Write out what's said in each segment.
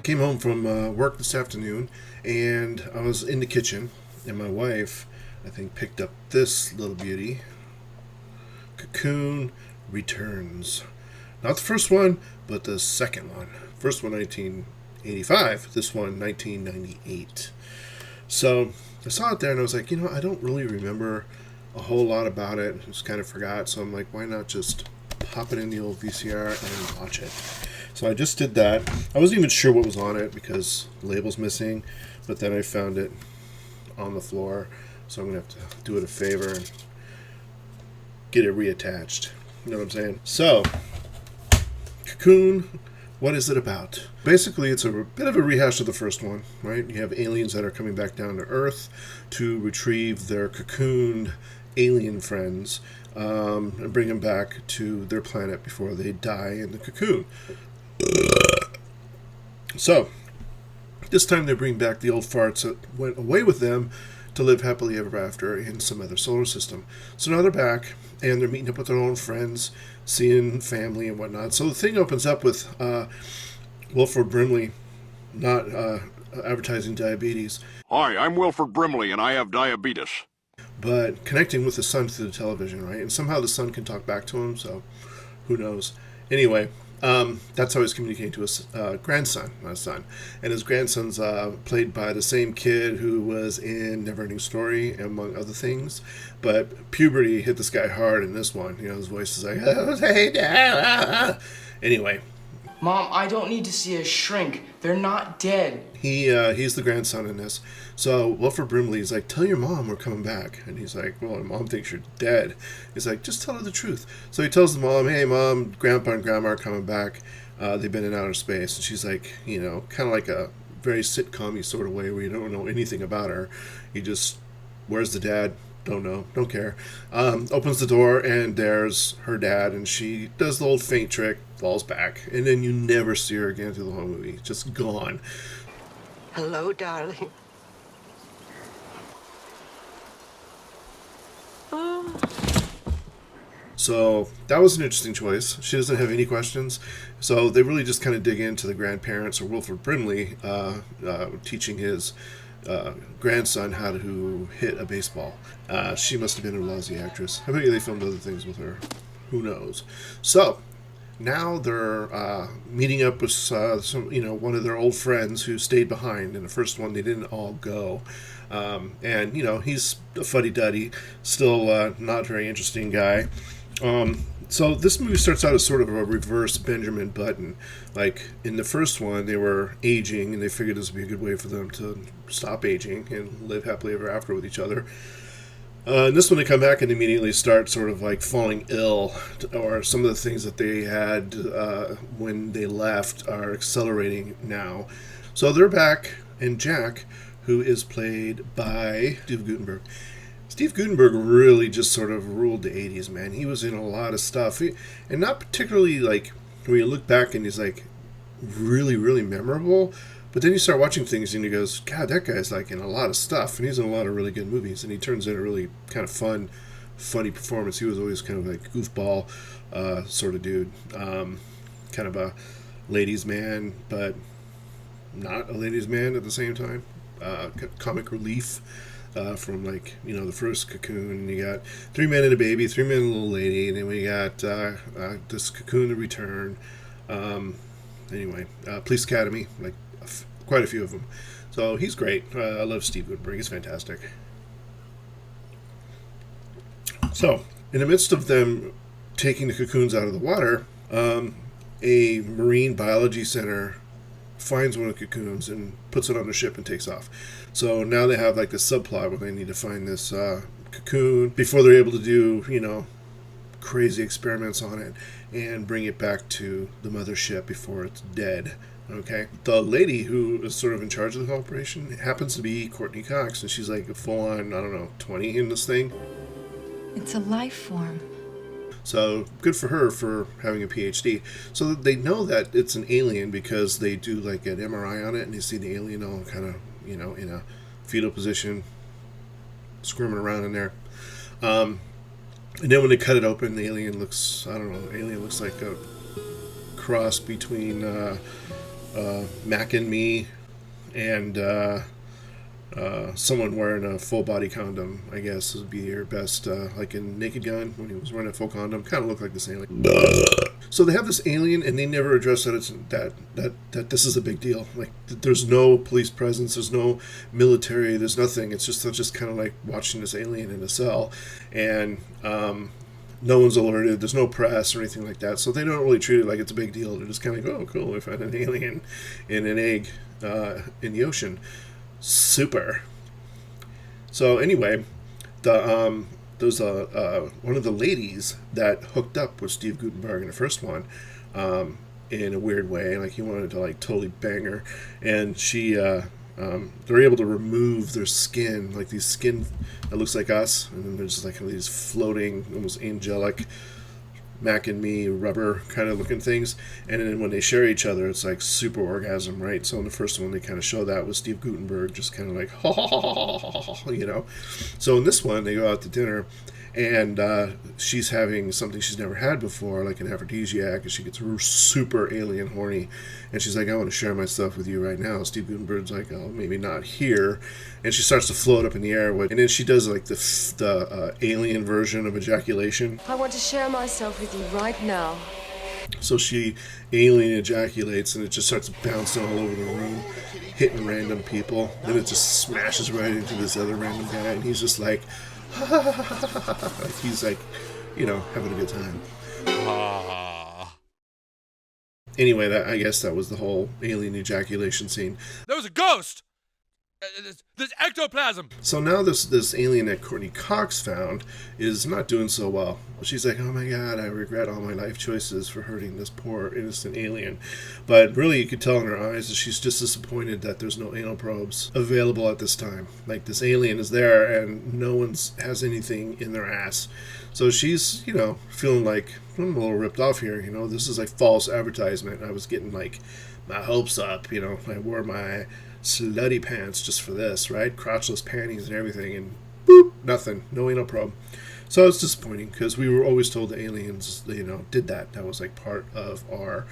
came home from work this afternoon, and I was in the kitchen, and my wife, I think, picked up this little beauty. Cocoon Returns. Not the first one, but the second one. First one, 1985. This one, 1998. So I saw it there, and I was like, I don't really remember a whole lot about it. I just kind of forgot. So I'm like, why not just pop it in the old VCR and watch it? So I just did that. I wasn't even sure what was on it because the label's missing, but then I found it on the floor. So I'm going to have to do it a favor and get it reattached. You know what I'm saying? So, Cocoon, what is it about? Basically, it's a bit of a rehash of the first one, right? You have aliens that are coming back down to Earth to retrieve their cocooned alien friends and bring them back to their planet before they die in the cocoon. So, this time they bring back the old farts that went away with them to live happily ever after in some other solar system. So now they're back, and they're meeting up with their own friends, seeing family and whatnot. So the thing opens up with Wilford Brimley not advertising diabetes. Hi, I'm Wilford Brimley, and I have diabetes. But connecting with the son through the television, right? And somehow the son can talk back to him, so who knows. Anyway, that's how he's communicating to his grandson, not his son. And his grandson's played by the same kid who was in Neverending Story, among other things. But puberty hit this guy hard in this one. His voice is like, oh, hey, Dad. Anyway. Mom, I don't need to see a shrink. They're not dead. He's the grandson in this. So Wilford Brimley's like, tell your mom we're coming back. And he's like, well, my mom thinks you're dead. He's like, just tell her the truth. So he tells the mom, hey, Mom, Grandpa and Grandma are coming back. They've been in outer space. And she's like, kind of like a very sitcom-y sort of way where you don't know anything about her. You just, where's the dad? Don't know. Don't care. Opens the door, and there's her dad, and she does the old faint trick, falls back, and then you never see her again through the whole movie. Just gone. Hello, darling. So that was an interesting choice. She doesn't have any questions. So they really just kind of dig into the grandparents, or Wilford Brimley, teaching his grandson how to hit a baseball. She must have been a lousy actress. I bet you they filmed other things with her. Who knows? So now they're meeting up with one of their old friends who stayed behind. In the first one, they didn't all go. And he's a fuddy-duddy, still not very interesting guy. So this movie starts out as sort of a reverse Benjamin Button. Like, in the first one, they were aging, and they figured this would be a good way for them to stop aging and live happily ever after with each other. In this one, they come back and immediately start sort of like falling ill, or some of the things that they had when they left are accelerating now. So they're back, and Jack, who is played by Steve Guttenberg. Steve Guttenberg really just sort of ruled the 80s, man. He was in a lot of stuff. And not particularly, like, when you look back and he's, like, really, really memorable. But then you start watching things and he goes, God, that guy's, like, in a lot of stuff. And he's in a lot of really good movies. And he turns in a really kind of funny performance. He was always kind of like goofball sort of dude. Kind of a ladies' man, but not a ladies' man at the same time. Comic relief. From like the first Cocoon, and you got 3 men and a baby, 3 men and a little lady, and then we got this Cocoon to Return. Anyway, Police Academy, like quite a few of them. So he's great. I love Steve Guttenberg. He's fantastic. So in the midst of them taking the cocoons out of the water, a marine biology center finds one of the cocoons and puts it on the ship and takes off. So now they have like this subplot where they need to find this cocoon before they're able to do, crazy experiments on it and bring it back to the mothership before it's dead. Okay. The lady who is sort of in charge of the operation happens to be Courtney Cox, and she's like full on, 20 in this thing. It's a life form. So good for her for having a PhD. So they know that it's an alien because they do like an MRI on it, and they see the alien all kind of, in a fetal position, squirming around in there. And then when they cut it open, the alien looks like a cross between Mac and Me, and someone wearing a full body condom, I guess, would be your best, like in Naked Gun, when he was wearing a full condom, kind of looked like this alien. So they have this alien, and they never address that it's that this is a big deal. Like, there's no police presence, there's no military, there's nothing. It's just kind of like watching this alien in a cell, and no one's alerted. There's no press or anything like that, so they don't really treat it like it's a big deal. They're just kind of like, oh, cool, we found an alien in an egg in the ocean. Super. So anyway, there's one of the ladies that hooked up with Steve Guttenberg in the first one, in a weird way. Like, he wanted to like totally bang her, and she they're able to remove their skin, like these skin that looks like us, and then there's like these floating, almost angelic Mac and Me rubber kind of looking things, and then when they share each other, it's like super orgasm, right? So in the first one, they kind of show that with Steve Guttenberg just kind of like, you know. So in this one, they go out to dinner, and she's having something she's never had before, like an aphrodisiac, and she gets super alien horny, and she's like, I want to share my stuff with you right now. Steve Guttenberg's like, oh, maybe not here, and she starts to float up in the air, and then she does like the alien version of ejaculation. I want to share myself with you right now. So she alien ejaculates, and it just starts bouncing all over the room, hitting random people. Then it just smashes right into this other random guy, and he's just like, he's like, you know, having a good time. Anyway, I guess that was the whole alien ejaculation scene. There was a ghost! There's ectoplasm! So now this alien that Courtney Cox found is not doing so well. She's like, oh my god, I regret all my life choices for hurting this poor innocent alien. But really, you could tell in her eyes that she's just disappointed that there's no anal probes available at this time. Like, this alien is there and no one has anything in their ass. So she's, you know, feeling like, I'm a little ripped off here, you know, this is like false advertisement. I was getting like my hopes up, you know, I wore my slutty pants just for this, right? Crotchless panties and everything, and boop, nothing, no anal probe. So it's disappointing, because we were always told the aliens, you know, did that. That was like part of our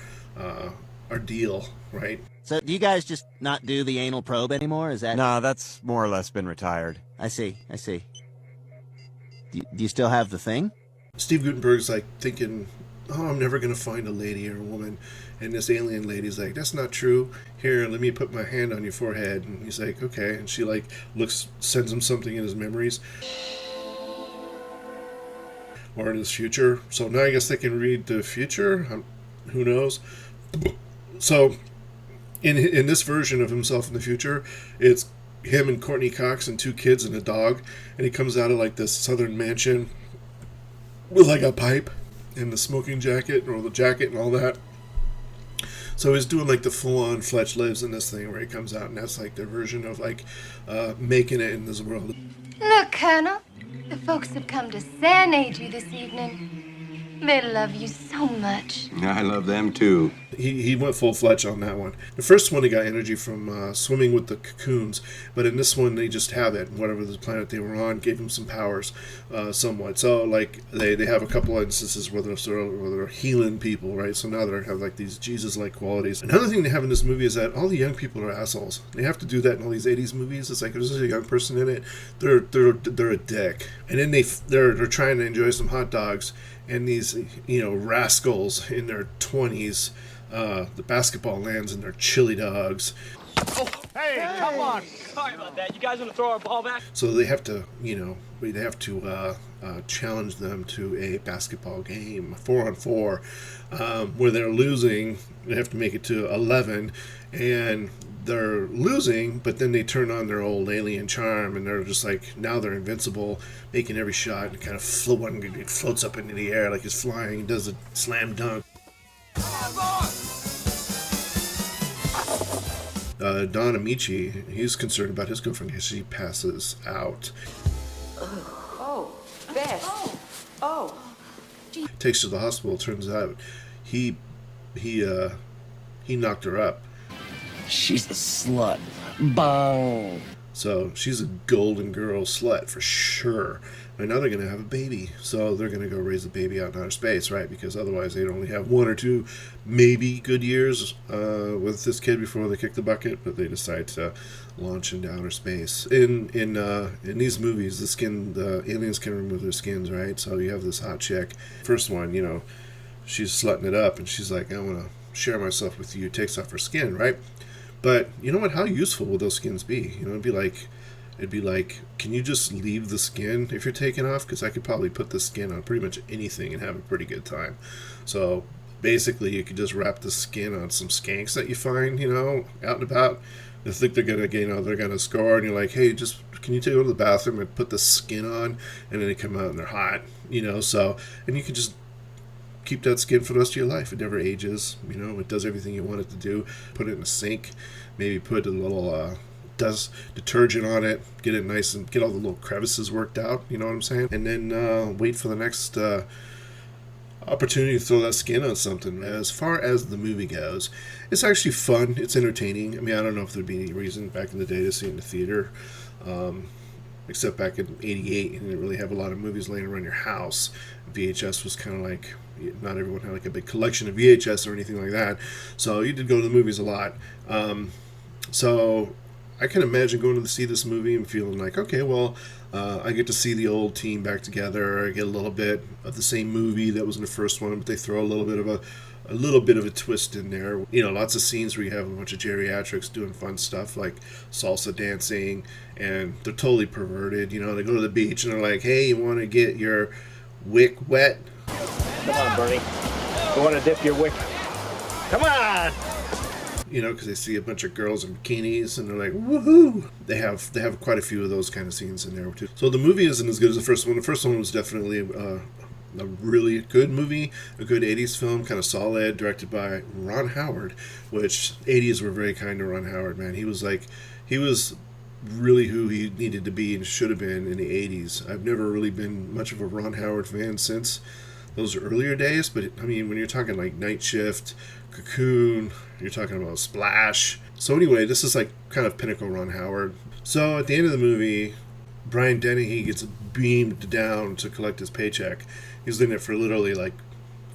deal, right? So do you guys just not do the anal probe anymore? Is that? No, that's more or less been retired. I see. Do you still have the thing? Steve Guttenberg's like thinking, oh, I'm never going to find a lady or a woman. And this alien lady's like, that's not true. Here, let me put my hand on your forehead. And he's like, okay. And she like sends him something in his memories or in his future. So now I guess they can read the future. Who knows? So in this version of himself in the future, it's him and Courtney Cox and 2 kids and a dog. And he comes out of like this southern mansion with like a pipe and the smoking jacket, or the jacket and all that. So he's doing like the full-on Fletch Lives in this thing, where he comes out, and that's like their version of like making it in this world. Look, Colonel, the folks have come to serenade you this evening. They love you so much. I love them too. He went full Fletch on that one. The first one, he got energy from swimming with the cocoons, but in this one, they just have it. Whatever the planet they were on gave him some powers, somewhat. So, like, they have a couple of instances where they're healing people, right? So now they have, like, these Jesus-like qualities. Another thing they have in this movie is that all the young people are assholes. They have to do that in all these 80s movies. It's like, there's a young person in it, they're a dick. And then they're trying to enjoy some hot dogs, and these, you know, rascals in their 20s, the basketball lands in their chili dogs. Oh, hey, come on! Sorry about that. You guys want to throw our ball back? So they have to, you know, they have to challenge them to a basketball game, 4-on-4, where they're losing. They have to make it to 11, and they're losing, but then they turn on their old alien charm, and they're just like, now they're invincible, making every shot, and kind of floats up into the air like he's flying, and does a slam dunk. Don Amici, he's concerned about his girlfriend because she passes out. Oh, Beth. Oh. Takes her to the hospital. Turns out he knocked her up. She's a slut. Bang. So she's a golden girl slut for sure. And now they're going to have a baby. So they're going to go raise the baby out in outer space, right? Because otherwise they'd only have 1 or 2 maybe good years with this kid before they kick the bucket. But they decide to launch into outer space. In these movies, the aliens can remove their skins, right? So you have this hot chick. First one, she's slutting it up. And she's like, I want to share myself with you. Takes off her skin, right? But you know what? How useful would those skins be? It'd be like, can you just leave the skin if you're taking off? Because I could probably put the skin on pretty much anything and have a pretty good time. So basically, you could just wrap the skin on some skanks that you find, out and about. They think they're gonna score, and you're like, hey, just can you go to the bathroom and put the skin on? And then they come out and they're hot, So, and you can just keep that skin for the rest of your life. It never ages, It does everything you want it to do. Put it in a sink, maybe put a little detergent on it, get it nice and get all the little crevices worked out, you know what I'm saying? And then wait for the next opportunity to throw that skin on something. As far as the movie goes, it's actually fun. It's entertaining. I mean, I don't know if there'd be any reason back in the day to see it in the theater, except back in '88, you didn't really have a lot of movies laying around your house. VHS was kind of like, not everyone had like a big collection of VHS or anything like that, so you did go to the movies a lot. So I can imagine going to see this movie and feeling like, okay, well, I get to see the old team back together. I get a little bit of the same movie that was in the first one, but they throw a little bit of a twist in there. Lots of scenes where you have a bunch of geriatrics doing fun stuff like salsa dancing, and they're totally perverted. They go to the beach and they're like, hey, you want to get your wick wet? Come on, Bernie. You want to dip your wick? Come on! Because they see a bunch of girls in bikinis and they're like, woohoo! They have quite a few of those kind of scenes in there too. So the movie isn't as good as the first one. The first one was definitely a really good movie, a good 80s film, kind of solid, directed by Ron Howard, which 80s were very kind to Ron Howard, man. He was really who he needed to be and should have been in the 80s. I've never really been much of a Ron Howard fan since those earlier days, but I mean, when you're talking like Night Shift, Cocoon, you're talking about Splash. So anyway, this is like kind of pinnacle Ron Howard. So at the end of the movie, Brian Dennehy gets beamed down to collect his paycheck. He's in it for literally like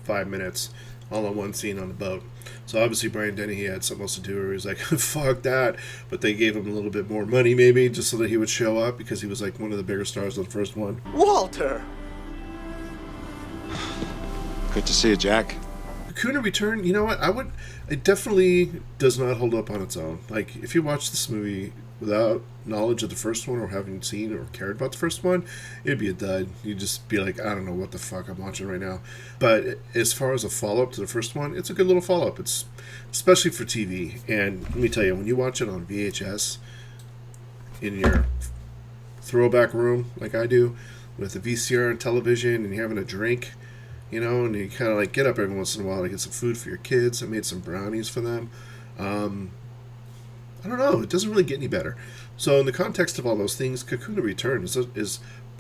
5 minutes, all in one scene on the boat. So obviously Brian Dennehy had something else to do, or he was like, fuck that. But they gave him a little bit more money maybe, just so that he would show up, because he was like one of the bigger stars of the first one. Walter! Good to see you, Jack. Cocoon Return, you know what? It definitely does not hold up on its own. Like, if you watch this movie without knowledge of the first one, or having seen or cared about the first one, it'd be a dud. You'd just be like, I don't know what the fuck I'm watching right now. But as far as a follow-up to the first one, it's a good little follow-up. It's especially for TV. And let me tell you, when you watch it on VHS in your throwback room, like I do, with a VCR and television, and you're having a drink, and you kind of like get up every once in a while to get some food for your kids. I made some brownies for them. I don't know. It doesn't really get any better. So in the context of all those things, Cocoon Return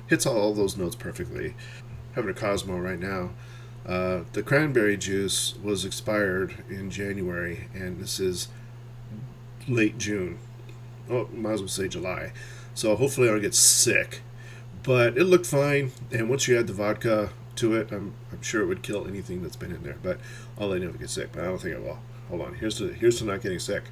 hits all those notes perfectly. Having a Cosmo right now. The cranberry juice was expired in January, and this is late June. Oh, might as well say July. So hopefully I don't get sick. But it looked fine, and once you add the vodka to it, I'm sure it would kill anything that's been in there. But I'll let you know if I get sick, but I don't think it will. Hold on. Here's to not getting sick.